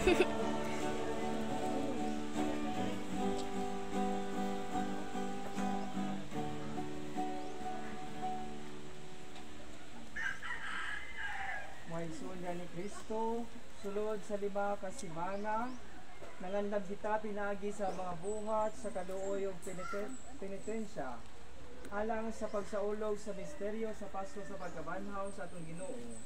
Mahisulya ni Kristo, sulod sa 5 ka semana, nangandag kita pinagi sa mga buhat sa kaluoy o penitensya, alang sa pagsaulog sa misteryo sa Pasko sa pagkabanhaw sa atong Ginoo.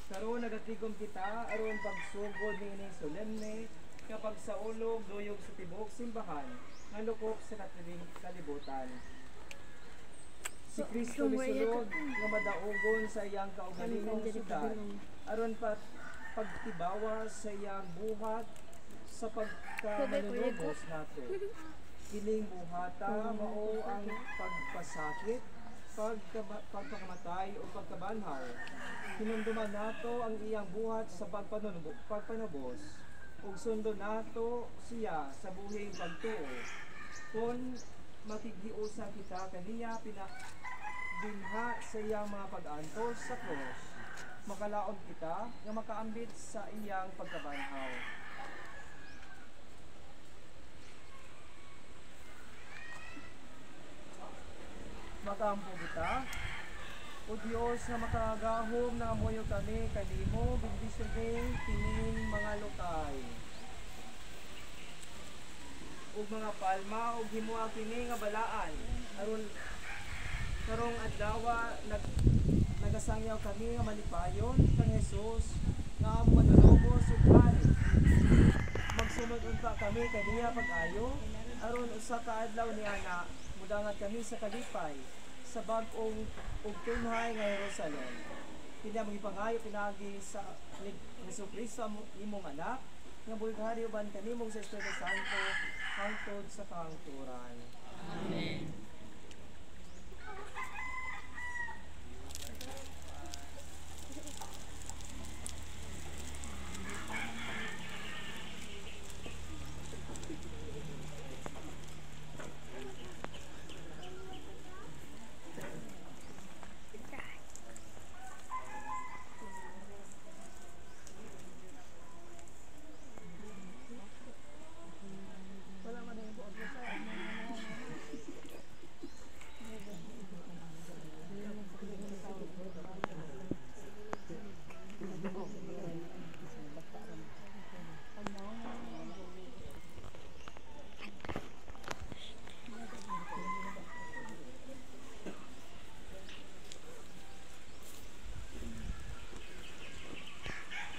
Karon nagatigom kita aron pagsugod ni ining solemne kapag saulog duyog sa tibok simbahan nga lukop sa kalibutan. Si Kristo misulod nga madaugon sa iyang kaugalingong syudad aron pagtibawa sa iyang buhat sa pagkamanunubos nato. Kining buhata mao ang pagpasakit, pagpakamatay o pagkabanhaw. Hinumduman nato ang iyang buhat sa pagpanubos ug sundon nato siya sa buhing pagtuo. Kung makighiusa kita kaniya dinha sa iyang mga pag-antos sa cross, makalaon kita nga makaambit sa iyang pagkabanhaw. Makampo kita, o Diyos nga makagahom na amoyo kami kanimo, bigdisugin kining mga lokay. Ug mga palma, ug himuha kini nga balaan, aron karong adlaw nagasangyaw kami nga malipayon kang Hesus nga amo manunubos ug hari. Magsunod unta kami kaniya pag-ayo aron usa ka adlaw niana mudangat kami sa kalipay sa bag-ong ug tunhay nga Jerusalem. Kini ang ipangayo pinagi sa Jesucristo imong anak nga buhi uban kanimong sa Espiritu Santo hangtod sa kahangturan. Amen.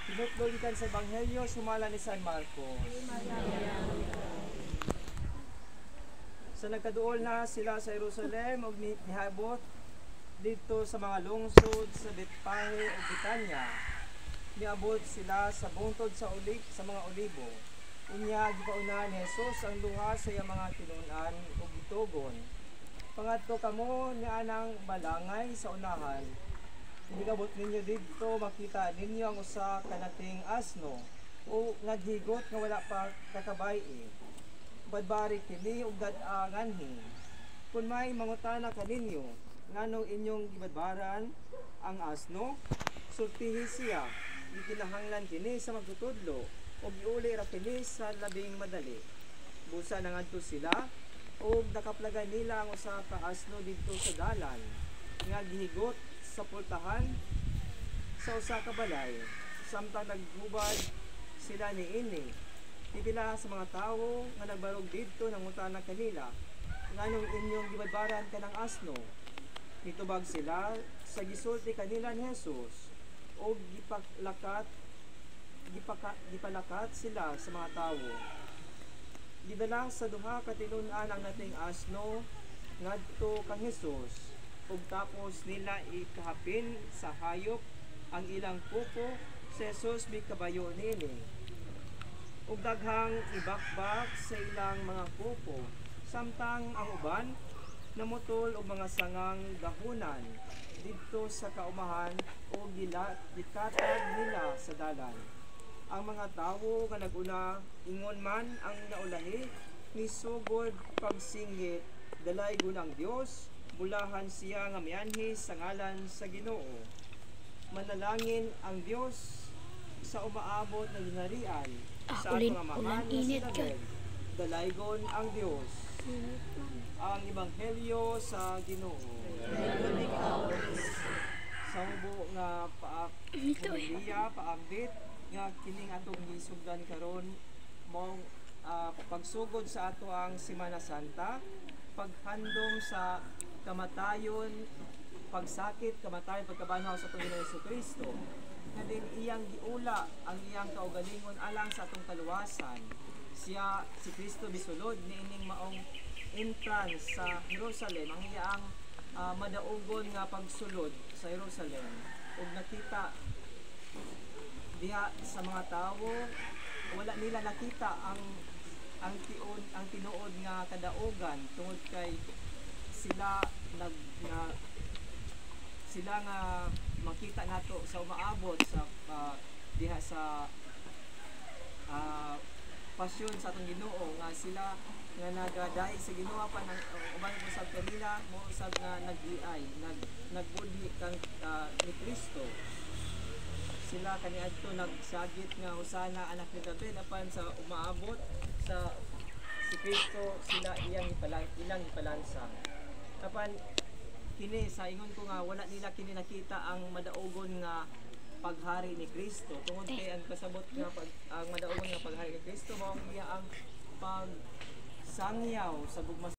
Pinutlugikan sa Ebanghelyo sumala ni San Marcos. Sa nagkaduol na sila sa Jerusalem ug nihabot dito sa mga lungsod sa Betpahe ug Betania. Niabot sila sa bungtod sa mga olibo. Unya gipauna ni Jesus ang duha sa iyang mga tinun-an ug gitugon. Pangadto kamo nga anang balangay sa unahan. Hinigabot ninyo dito, makita ninyo ang usa kanating asno o naghigot nga wala pa kakabay. Badbari kini ug dad-anganhi. Kung may mangutana kaninyo, nganong inyong gibadbaran ang asno, sultihi siya. Gikinahanglan kini sa magtutudlo o giuli ra kini sa labing madali. Busa nangadto sila ug nakaplagay nila ang usa ka asno didto sa dalan nga gihigot sa pultahan sa usa ka balay. Samtang naghubad sila niini, pipila sa mga tawo nga nagbarog didto nangutana kanila, nganong inyong gibadbaran kanang asno? Nitubag sila sa gisulti kanila ni Jesus o gipalakat sila sa mga tawo. Gidala sa duha ka tinun-an ang nating asno ngadto kang Jesus ug tapos nila ikahapin sa hayop ang ilang pupo. Si Jesus may kabayo nini ug daghang ibakbak sa ilang mga pupo, samtang ang uban namutol og mga sangang gahunan didto sa kaumahan o gikatag nila sa dalan. Ang mga tawo nga naguna ingon man ang naulahi ni sugod pagsinggit, dalay gunang Dios, bulahan siya nga mianhi sa ngalan sa Ginoo. Manalangin ang Dios. sa umaabot na ginharian sa Ulin, atong amahan ulan nga init si ka. David. Dalaygon ang Dios. Ang ebanghelyo sa Ginoo. Sambo nga homilya paambit nga kining atong gisugdan karon mong pagsugod sa ato ang Semana Santa, paghandom sa kamatayon, pagsakit, kamatayon, pagkabanhaw sa atong Ginoong Jesucristo. Nga din iyang giula ang iyang kaugalingon alang sa atong kaluwasan. Siya si Kristo bisulod niining maong entrance sa Jerusalem, ang iyang madaugon nga pagsulod sa Jerusalem. Ug nakita diha sa mga tawo, wala nila nakita ang tinuod nga kadaugan tungod kay sila sila nga makita nato sa umaabot sa diha sa pasyon sa atong Ginoo nga sila nga nagadai sa Ginoo pa ng uban usab kanila mo usab nga nag-iay nagbudi kang ni Kristo. Sila kaniadto nagsagit nga hosana anak ni David apan sa umaabot sa si Kristo sila ilang ipalansang. Apan kini sa ingon ko nga wala nila kini nakita ang madaugon nga paghari ni Kristo tungod kay ang kasabot nga ang madaugon nga paghari ni Kristo mao ang iya ang pagsangyaw sa bugmas